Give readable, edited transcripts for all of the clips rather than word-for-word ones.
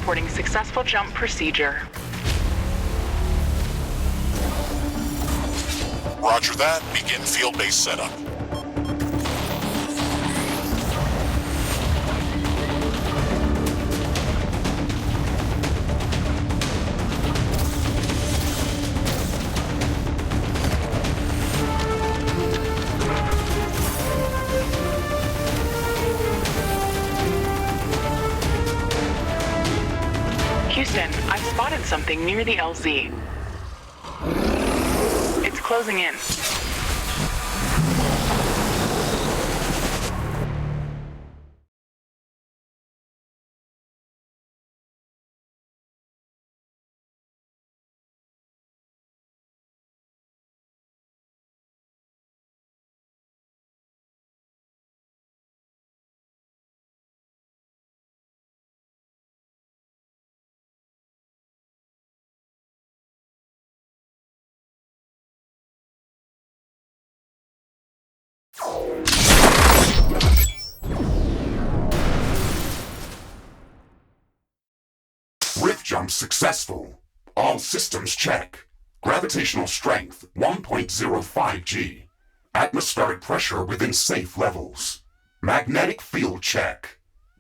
reporting successful jump procedure. Roger that. Begin field-based setup. Houston, I've spotted something near the LZ. It's closing in. Rift jump successful. All systems check. Gravitational strength 1.05 G. Atmospheric pressure within safe levels. Magnetic field check.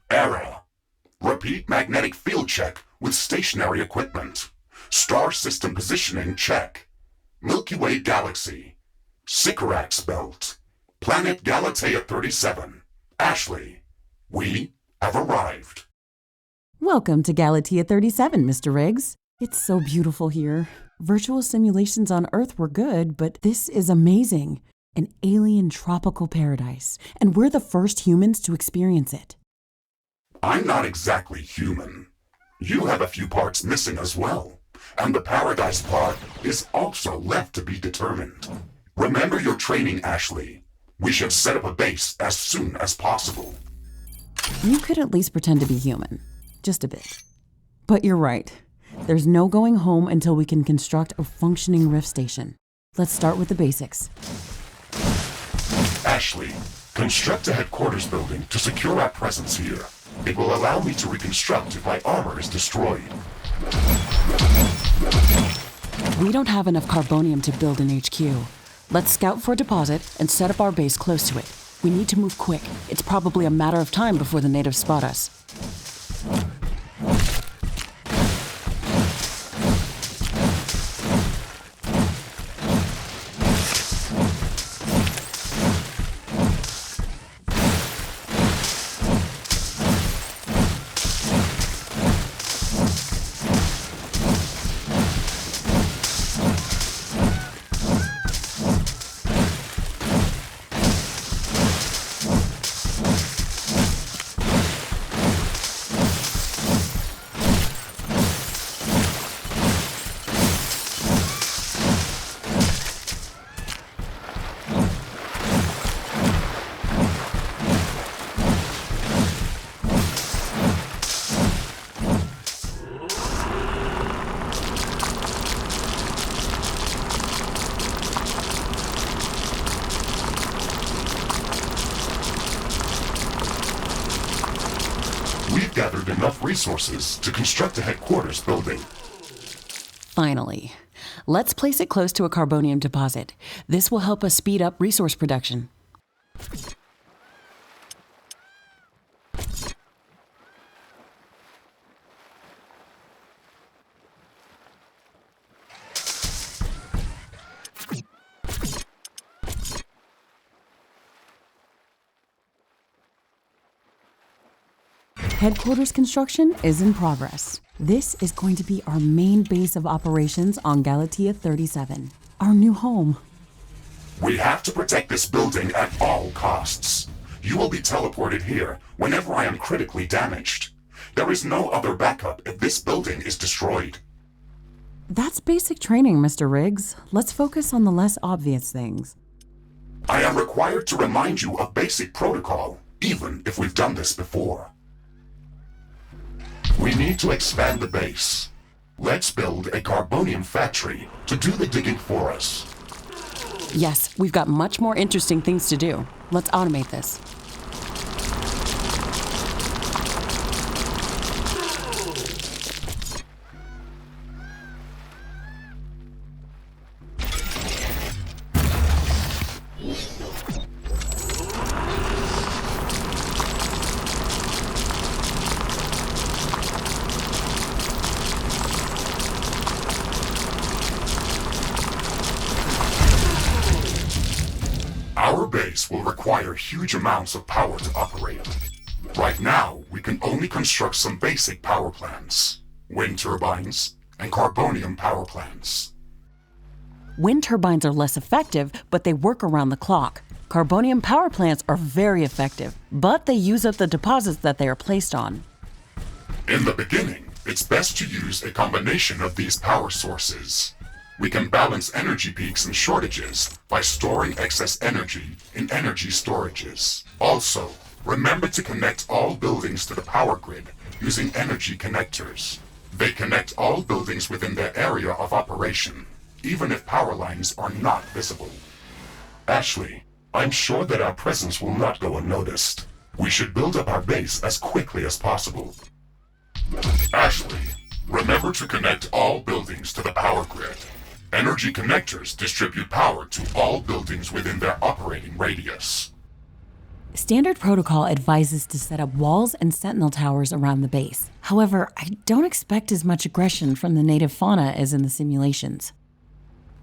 Error. Repeat magnetic field check with stationary equipment. Star system positioning check. Milky Way galaxy. Sycorax belt. Planet Galatea 37. Ashley, we have arrived. Welcome to Galatea 37, Mr. Riggs. It's so beautiful here. Virtual simulations on Earth were good, but this is amazing. An alien tropical paradise, and we're the first humans to experience it. I'm not exactly human. You have a few parts missing as well, and the paradise part is also left to be determined. Remember your training, Ashley. We should set up a base as soon as possible. You could at least pretend to be human. Just a bit. But you're right. There's no going home until we can construct a functioning Rift station. Let's start with the basics. Ashley, construct a headquarters building to secure our presence here. It will allow me to reconstruct if my armor is destroyed. We don't have enough carbonium to build an HQ. Let's scout for a deposit and set up our base close to it. We need to move quick. It's probably a matter of time before the natives spot us. We've gathered enough resources to construct a headquarters building. Finally. Let's place it close to a carbonium deposit. This will help us speed up resource production. Headquarters construction is in progress. This is going to be our main base of operations on Galatea 37, our new home. We have to protect this building at all costs. You will be teleported here whenever I am critically damaged. There is no other backup if this building is destroyed. That's basic training, Mr. Riggs. Let's focus on the less obvious things. I am required to remind you of basic protocol, even if we've done this before. We need to expand the base. Let's build a carbonium factory to do the digging for us. Yes, we've got much more interesting things to do. Let's automate this. Our base will require huge amounts of power to operate. Right now, we can only construct some basic power plants, wind turbines, and carbonium power plants. Wind turbines are less effective, but they work around the clock. Carbonium power plants are very effective, but they use up the deposits that they are placed on. In the beginning, it's best to use a combination of these power sources. We can balance energy peaks and shortages by storing excess energy in energy storages. Also, remember to connect all buildings to the power grid using energy connectors. They connect all buildings within their area of operation, even if power lines are not visible. Ashley, I'm sure that our presence will not go unnoticed. We should build up our base as quickly as possible. Ashley, remember to connect all buildings to the power grid. Energy connectors distribute power to all buildings within their operating radius. Standard protocol advises to set up walls and sentinel towers around the base. However, I don't expect as much aggression from the native fauna as in the simulations.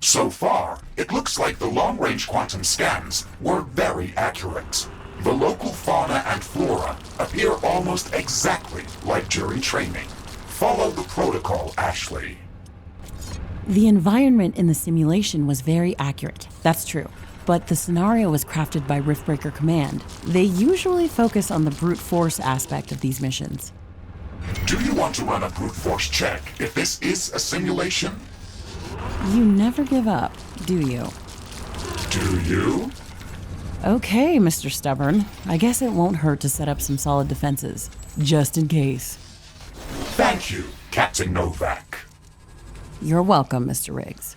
So far, it looks like the long-range quantum scans were very accurate. The local fauna and flora appear almost exactly like during training. Follow the protocol, Ashley. The environment in the simulation was very accurate, that's true. But the scenario was crafted by Riftbreaker Command. They usually focus on the brute force aspect of these missions. Do you want to run a brute force check if this is a simulation? You never give up, do you? Do you? Okay, Mr. Stubborn. I guess it won't hurt to set up some solid defenses, just in case. Thank you, Captain Novak. You're welcome, Mr. Riggs.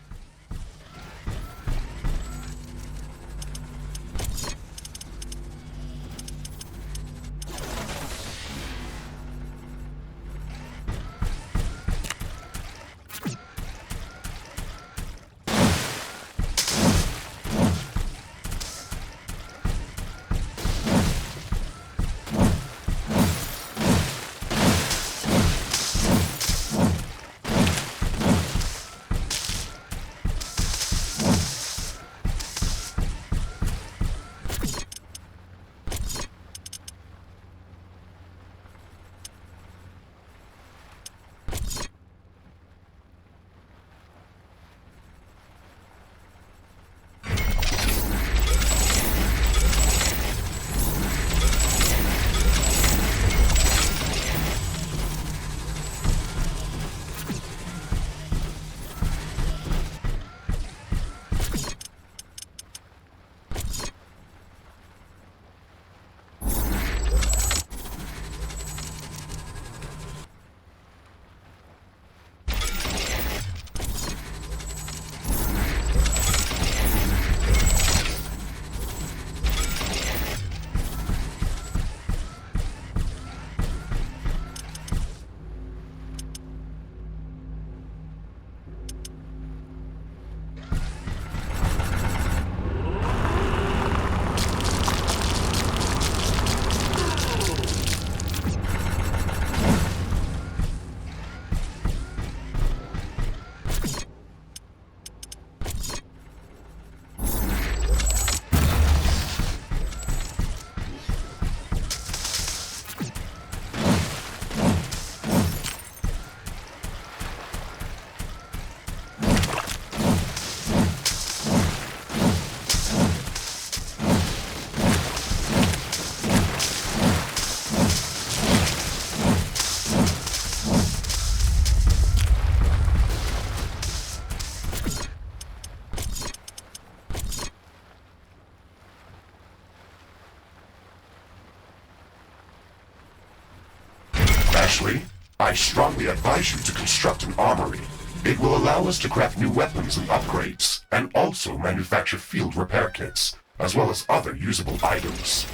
Ashley, I strongly advise you to construct an armory. It will allow us to craft new weapons and upgrades, and also manufacture field repair kits, as well as other usable items.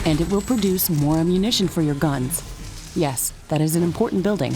And it will produce more ammunition for your guns. Yes, that is an important building.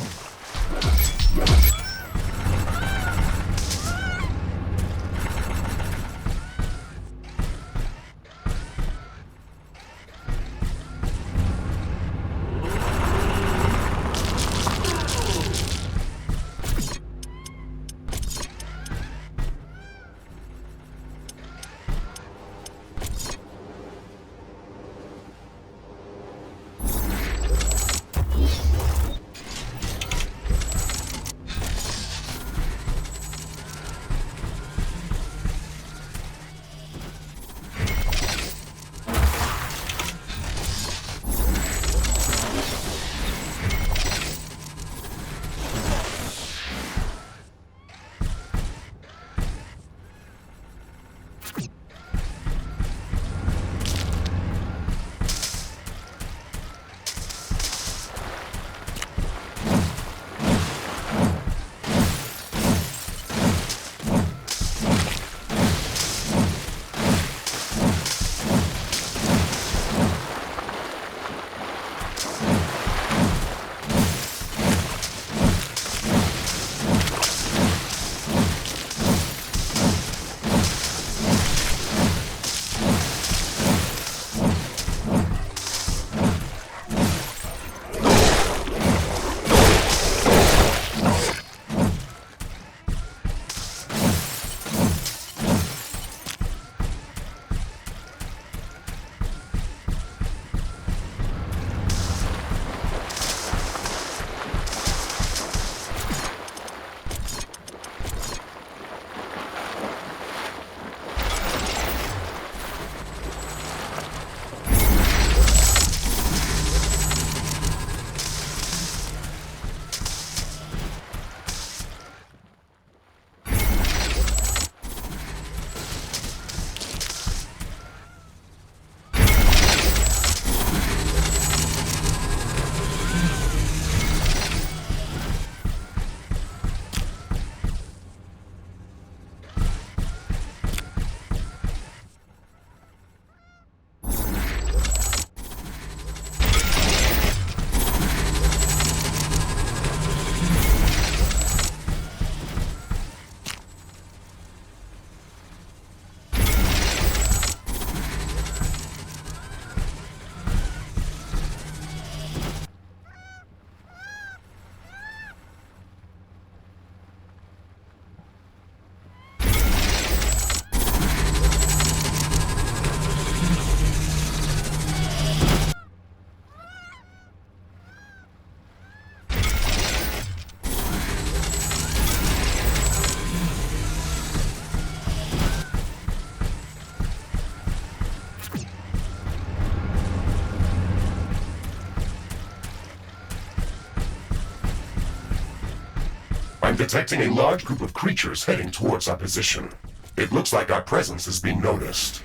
detecting a large group of creatures heading towards our position. It looks like our presence is being noticed.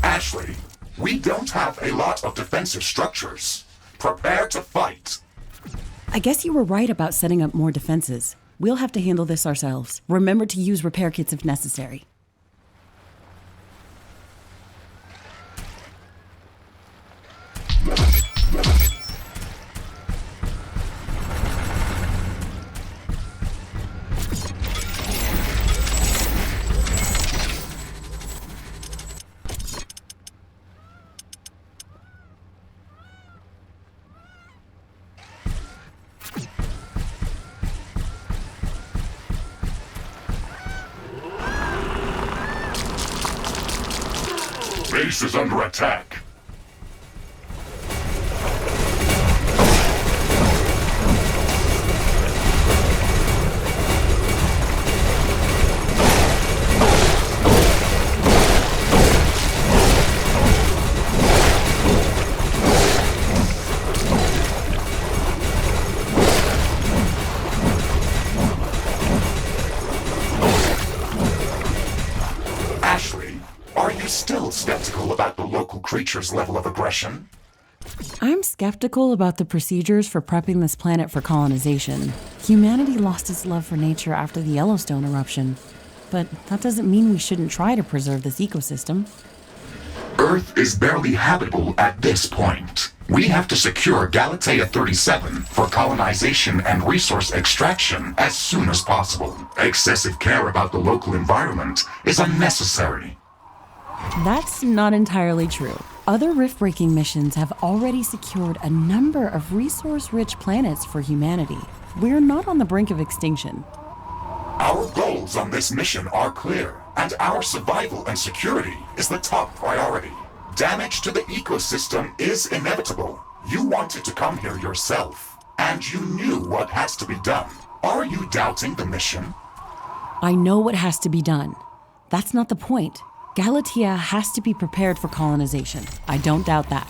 Ashley, we don't have a lot of defensive structures. Prepare to fight. I guess you were right about setting up more defenses. We'll have to handle this ourselves. Remember to use repair kits if necessary. Base is under attack. Ashley, are you still skeptical about the local creature's level of aggression? I'm skeptical about the procedures for prepping this planet for colonization. Humanity lost its love for nature after the Yellowstone eruption. But that doesn't mean we shouldn't try to preserve this ecosystem. Earth is barely habitable at this point. We have to secure Galatea 37 for colonization and resource extraction as soon as possible. Excessive care about the local environment is unnecessary. That's not entirely true. Other rift-breaking missions have already secured a number of resource-rich planets for humanity. We're not on the brink of extinction. Our goals on this mission are clear, and our survival and security is the top priority. Damage to the ecosystem is inevitable. You wanted to come here yourself, and you knew what has to be done. Are you doubting the mission? I know what has to be done. That's not the point. Galatea has to be prepared for colonization. I don't doubt that.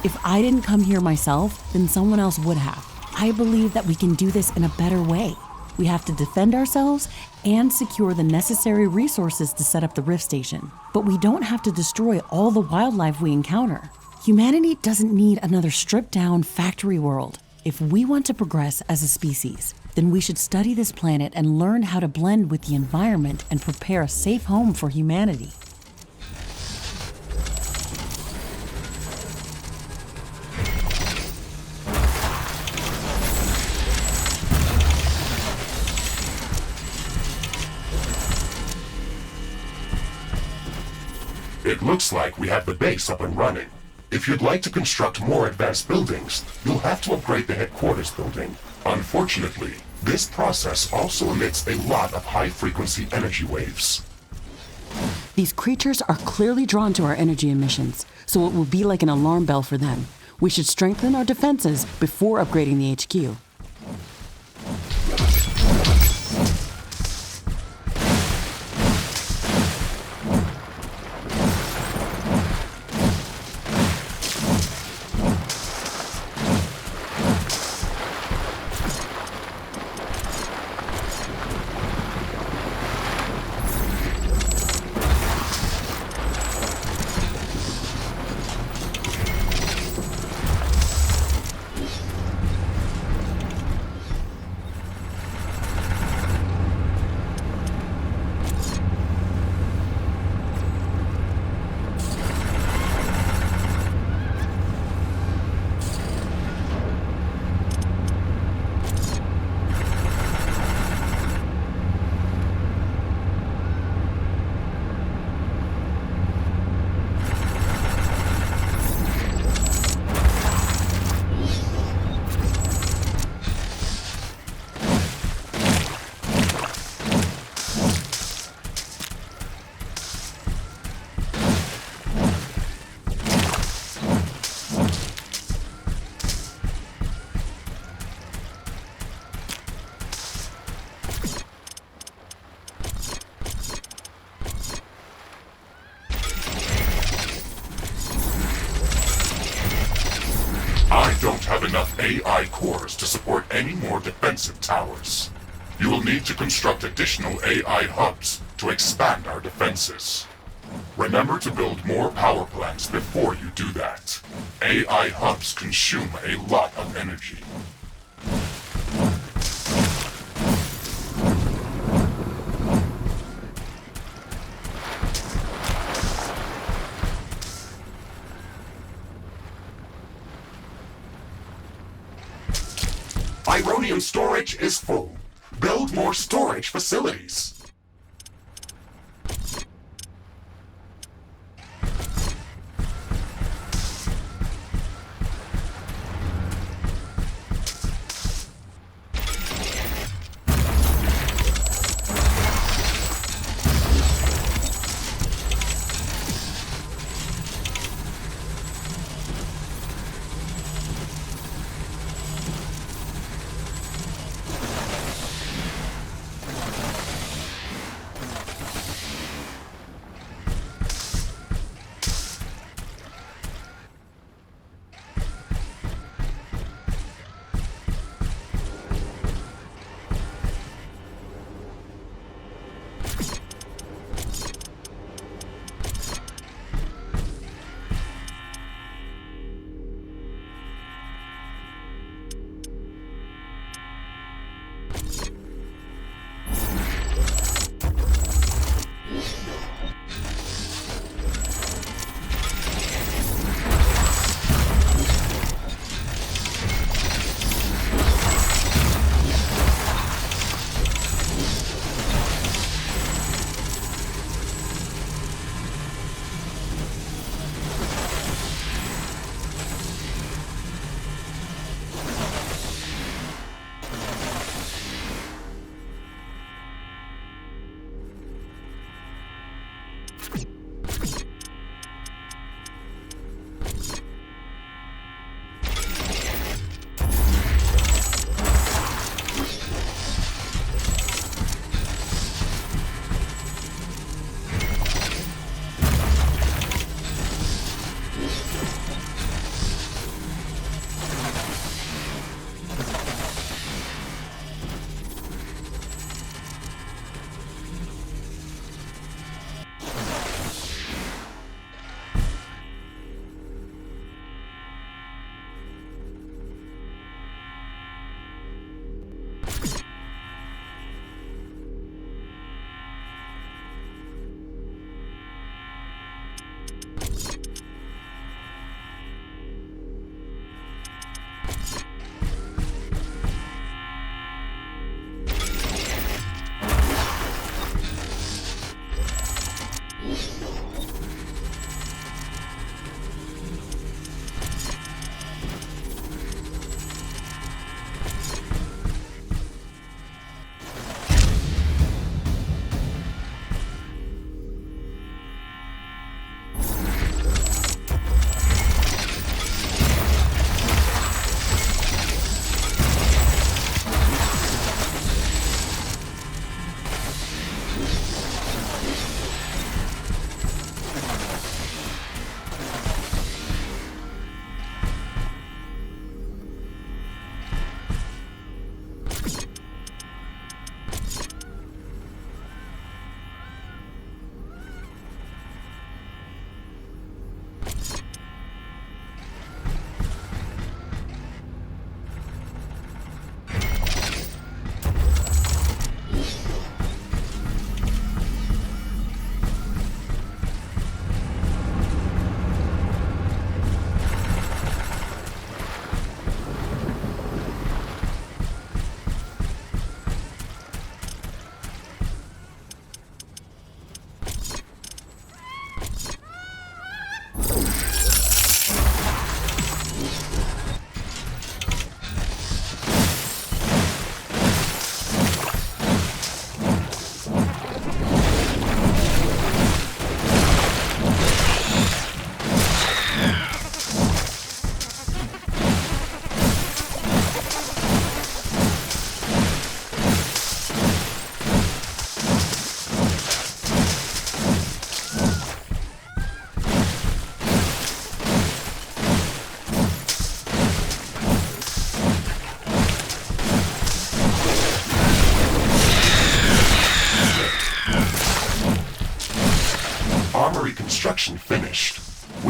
If I didn't come here myself, then someone else would have. I believe that we can do this in a better way. We have to defend ourselves and secure the necessary resources to set up the Rift Station. But we don't have to destroy all the wildlife we encounter. Humanity doesn't need another stripped-down factory world. If we want to progress as a species, then we should study this planet and learn how to blend with the environment and prepare a safe home for humanity. It looks like we have the base up and running. If you'd like to construct more advanced buildings, you'll have to upgrade the headquarters building. Unfortunately, this process also emits a lot of high-frequency energy waves. These creatures are clearly drawn to our energy emissions, so it will be like an alarm bell for them. We should strengthen our defenses before upgrading the HQ. I don't have enough AI cores to support any more defensive towers. You will need to construct additional AI hubs to expand our defenses. Remember to build more power plants before you do that. AI hubs consume a lot of energy. Ironium storage is full. Build more storage facilities.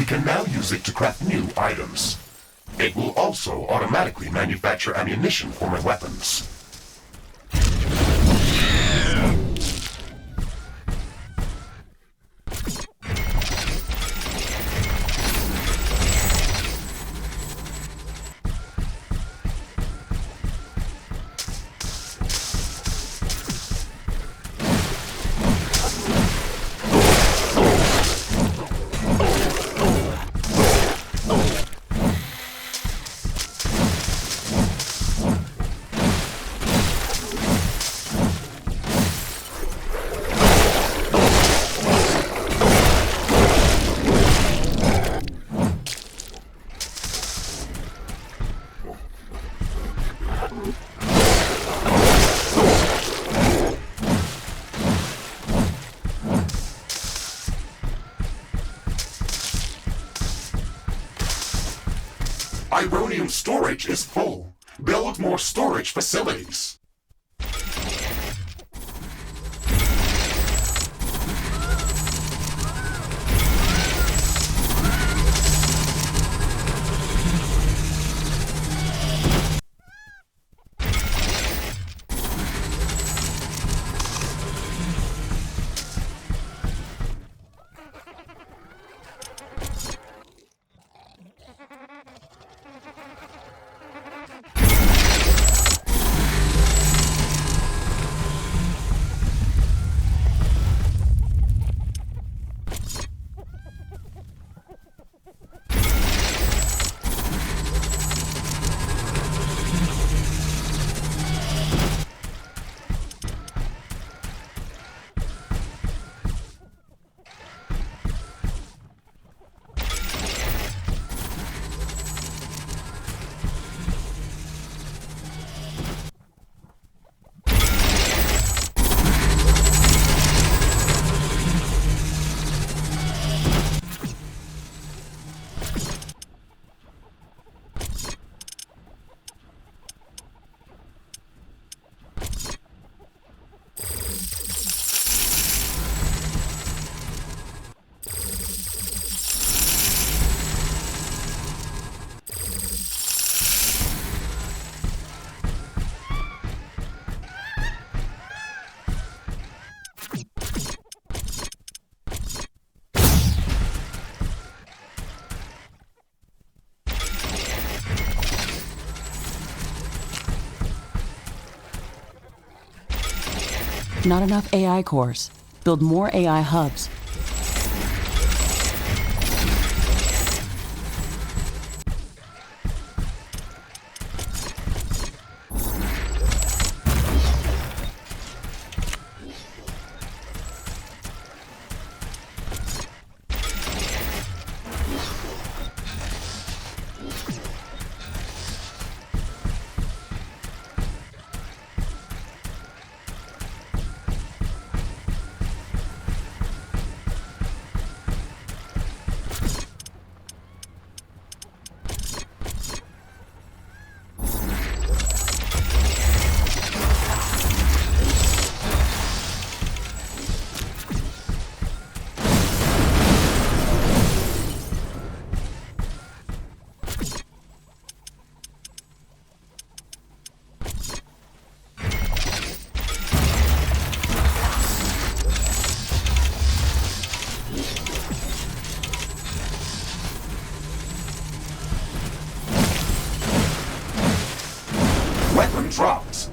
can now use it to craft new items. It will also automatically manufacture ammunition for my weapons. Ironium storage is full. Build more storage facilities. Not enough AI cores. Build more AI hubs. Weapon dropped.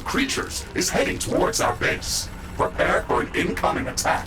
of creatures is heading towards our base. Prepare for an incoming attack.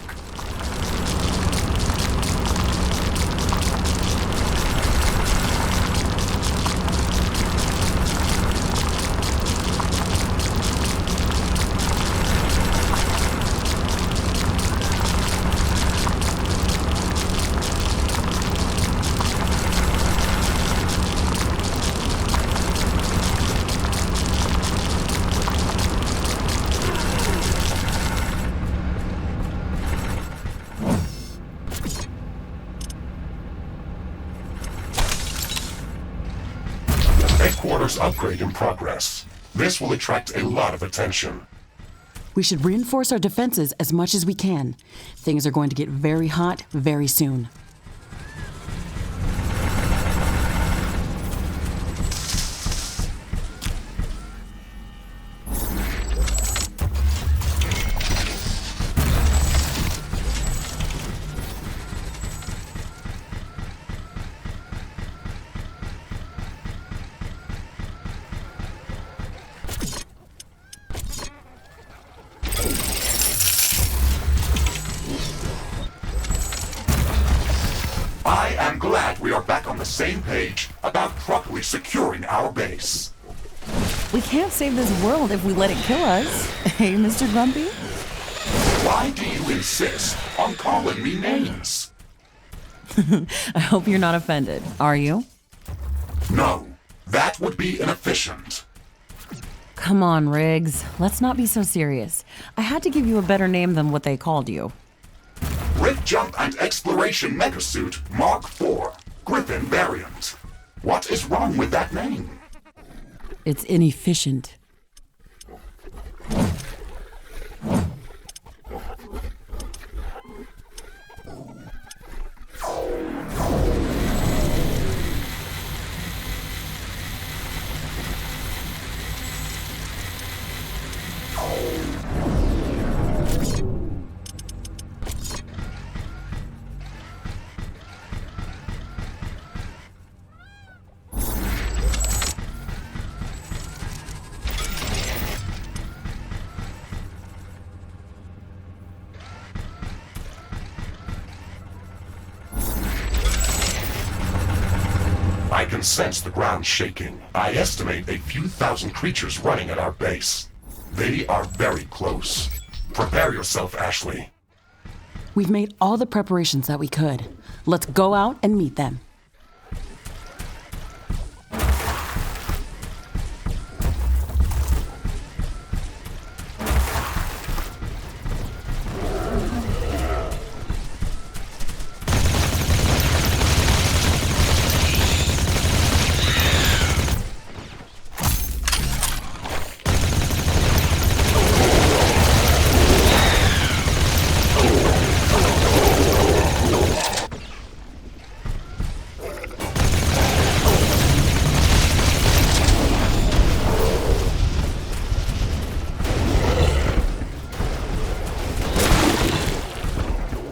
Headquarters upgrade in progress. This will attract a lot of attention. We should reinforce our defenses as much as we can. Things are going to get very hot very soon. I am glad we are back on the same page about properly securing our base. We can't save this world if we let it kill us. Hey, Mr. Grumpy? Why do you insist on calling me names? I hope you're not offended, are you? No, that would be inefficient. Come on, Riggs. Let's not be so serious. I had to give you a better name than what they called you. Rift Jump and Exploration Megasuit Mark IV, Griffin variant. What is wrong with that name? It's inefficient. I can sense the ground shaking. I estimate a few thousand creatures running at our base. They are very close. Prepare yourself, Ashley. We've made all the preparations that we could. Let's go out and meet them.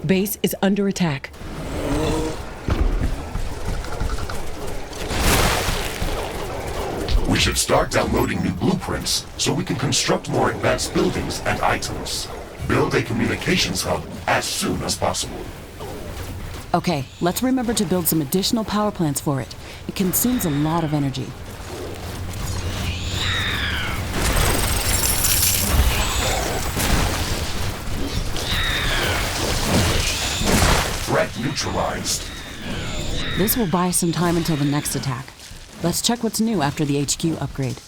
Base is under attack. We should start downloading new blueprints so we can construct more advanced buildings and items. Build a communications hub as soon as possible. Okay, let's remember to build some additional power plants for it. It consumes a lot of energy. Threat neutralized. This will buy us some time until the next attack. Let's check what's new after the HQ upgrade.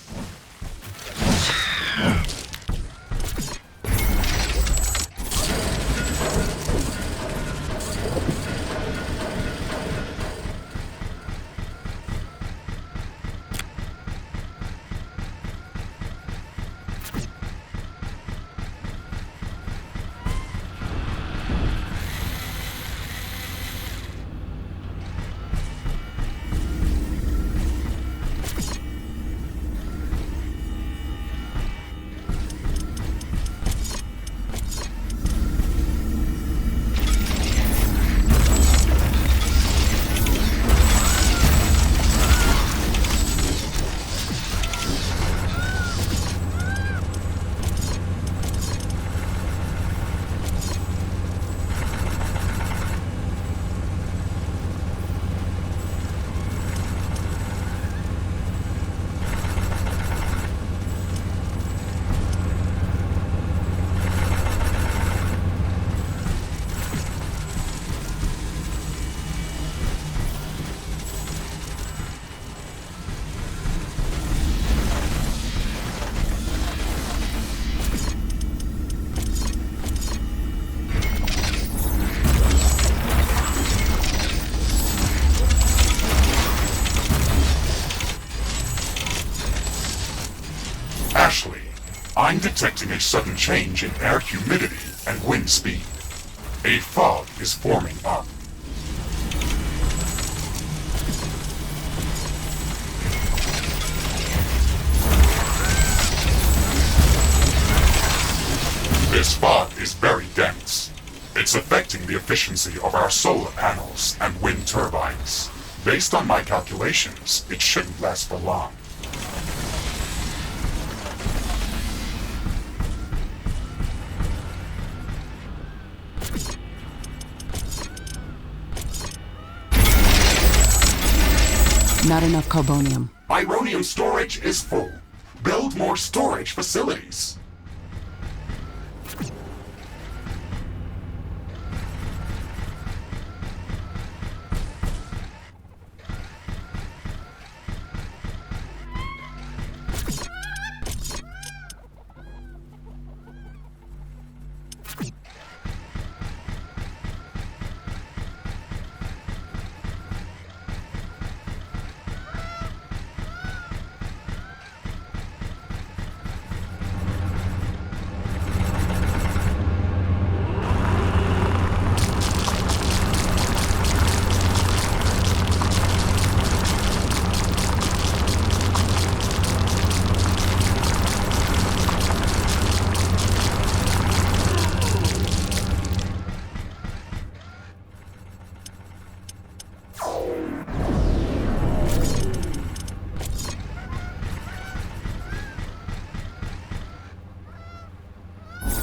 I'm detecting a sudden change in air humidity and wind speed. A fog is forming up. This fog is very dense. It's affecting the efficiency of our solar panels and wind turbines. Based on my calculations, it shouldn't last for long. Not enough carbonium. Ironium storage is full. Build more storage facilities.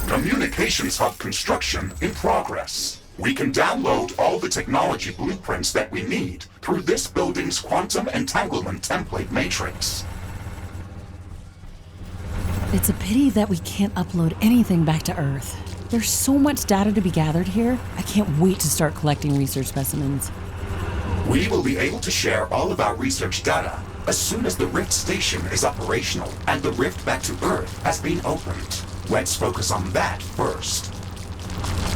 Communications hub construction in progress. We can download all the technology blueprints that we need through this building's quantum entanglement template matrix. It's a pity that we can't upload anything back to Earth. There's so much data to be gathered here. I can't wait to start collecting research specimens. We will be able to share all of our research data as soon as the Rift station is operational and the rift back to Earth has been opened. Let's focus on that first.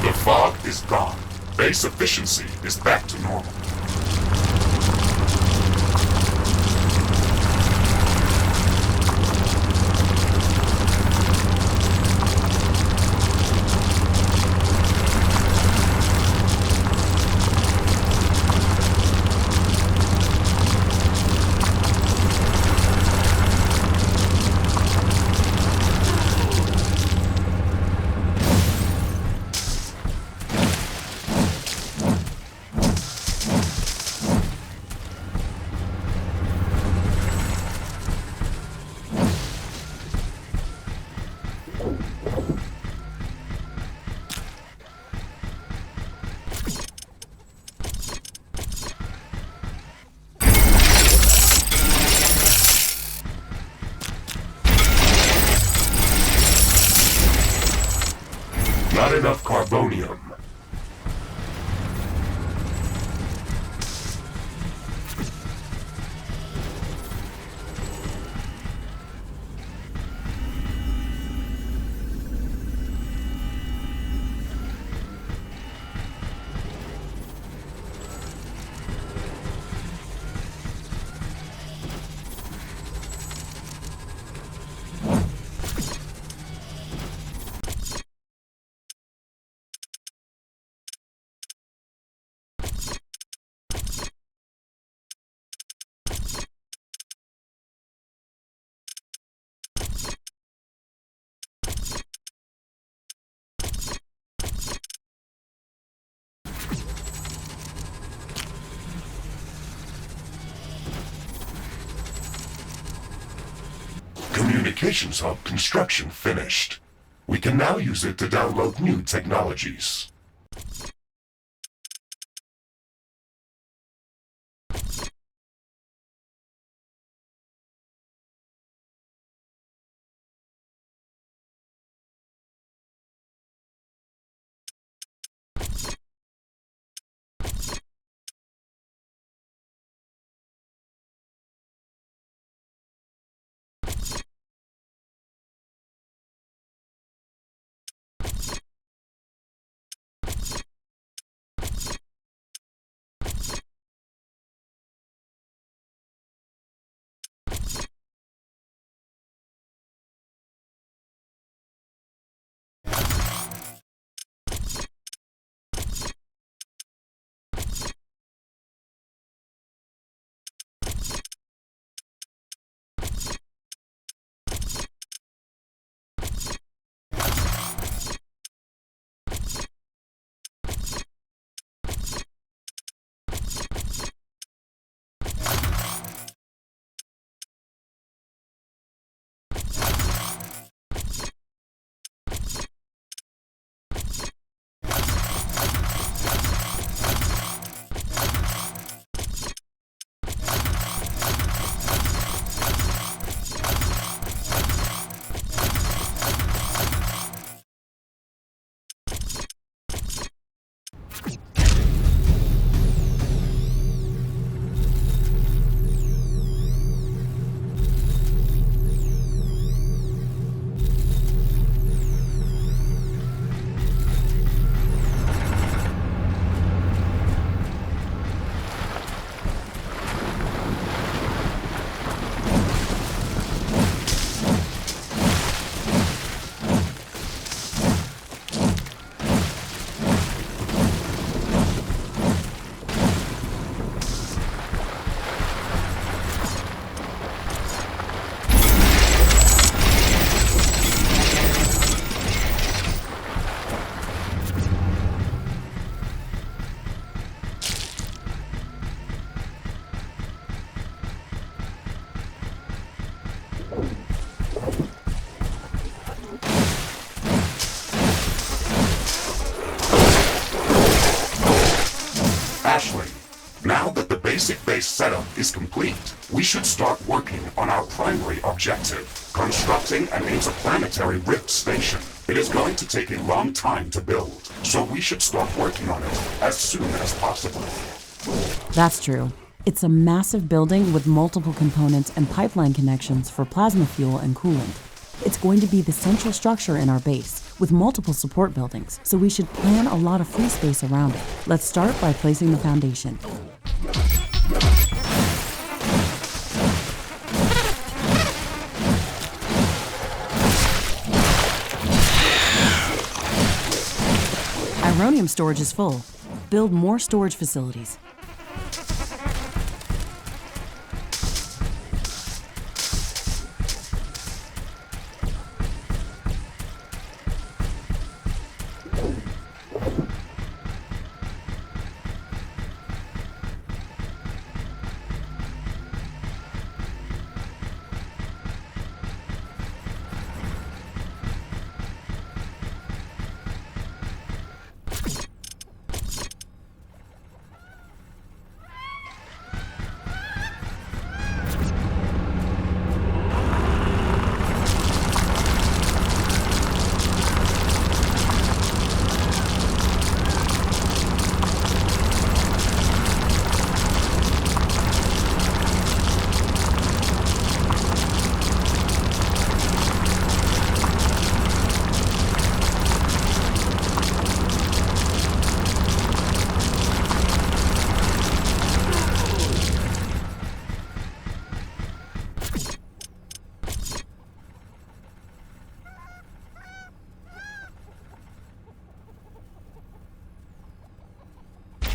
The fog is gone. Base efficiency is back to normal. Not enough carbonium. Communications hub construction finished. We can now use it to download new technologies. Ashley, now that the basic base setup is complete, we should start working on our primary objective, constructing an interplanetary rift station. It is going to take a long time to build, so we should start working on it as soon as possible. That's true. It's a massive building with multiple components and pipeline connections for plasma fuel and coolant. It's going to be the central structure in our base, with multiple support buildings, so we should plan a lot of free space around it. Let's start by placing the foundation. Ironium storage is full. Build more storage facilities.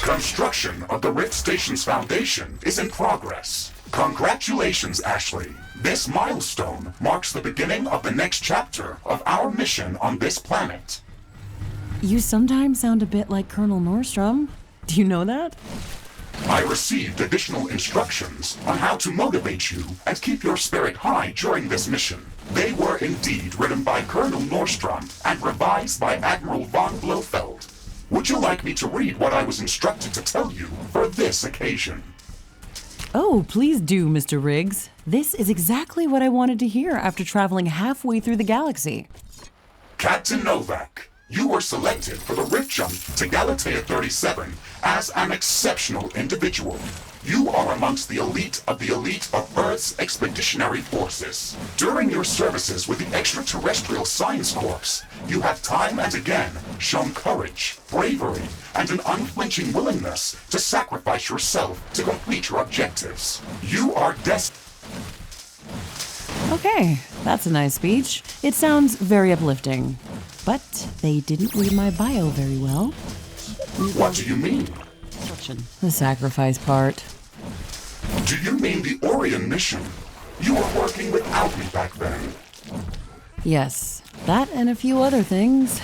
Construction of the Rift Station's foundation is in progress. Congratulations, Ashley. This milestone marks the beginning of the next chapter of our mission on this planet. You sometimes sound a bit like Colonel Nordstrom. Do you know that? I received additional instructions on how to motivate you and keep your spirit high during this mission. They were indeed written by Colonel Nordstrom and revised by Admiral von Blofeld. Would you like me to read what I was instructed to tell you for this occasion? Oh, please do, Mr. Riggs. This is exactly what I wanted to hear after traveling halfway through the galaxy. Captain Novak, you were selected for the Rift Jump to Galatea 37 as an exceptional individual. You are amongst the elite of Earth's expeditionary forces. During your services with the Extraterrestrial Science Corps, you have time and again shown courage, bravery, and an unflinching willingness to sacrifice yourself to complete your objectives. You are destined. Okay, that's a nice speech. It sounds very uplifting. But they didn't read my bio very well. What do you mean? The sacrifice part. Do you mean the Orion mission? You were working without me back then. Yes, that and a few other things.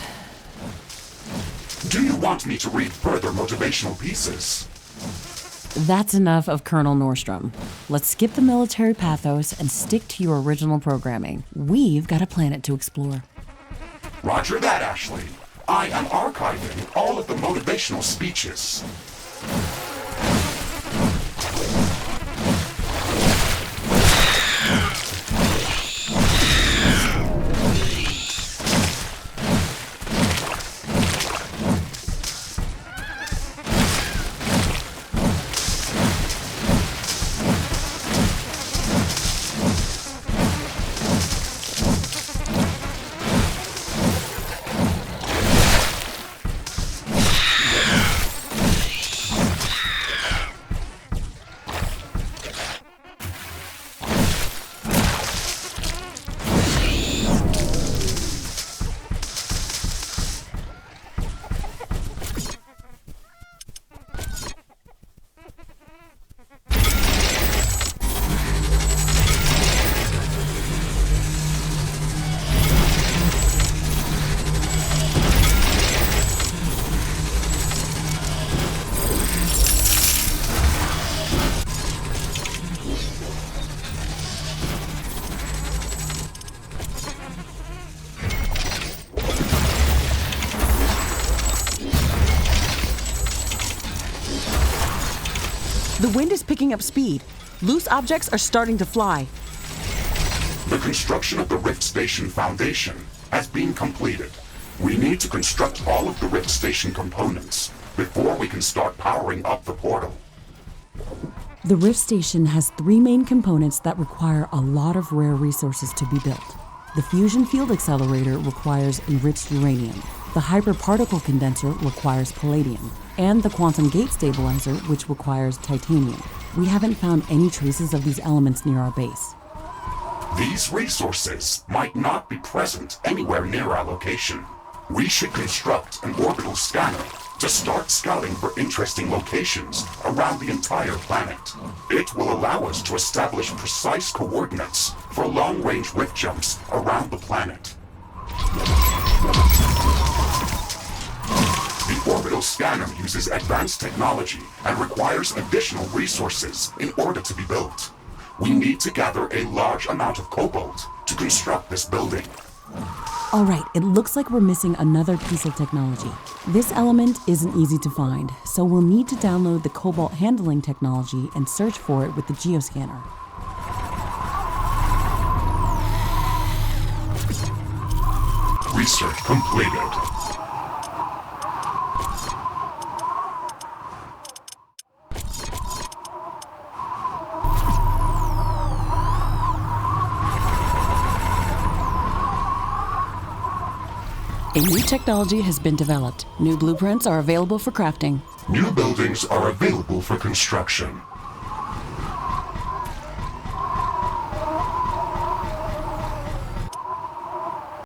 Do you want me to read further motivational pieces? That's enough of Colonel Nordstrom. Let's skip the military pathos and stick to your original programming. We've got a planet to explore. Roger that, Ashley. I am archiving all of the motivational speeches. The wind is picking up speed. Loose objects are starting to fly. The construction of the Rift Station foundation has been completed. We need to construct all of the Rift Station components before we can start powering up the portal. The Rift Station has 3 main components that require a lot of rare resources to be built. The fusion field accelerator requires enriched uranium. The hyperparticle condenser requires palladium. And the quantum gate stabilizer, which requires titanium. We haven't found any traces of these elements near our base. These resources might not be present anywhere near our location. We should construct an orbital scanner to start scouting for interesting locations around the entire planet. It will allow us to establish precise coordinates for long-range rift jumps around the planet. The orbital scanner uses advanced technology and requires additional resources in order to be built. We need to gather a large amount of cobalt to construct this building. All right, it looks like we're missing another piece of technology. This element isn't easy to find, so we'll need to download the cobalt handling technology and search for it with the geoscanner. Research completed. A new technology has been developed. New blueprints are available for crafting. New buildings are available for construction.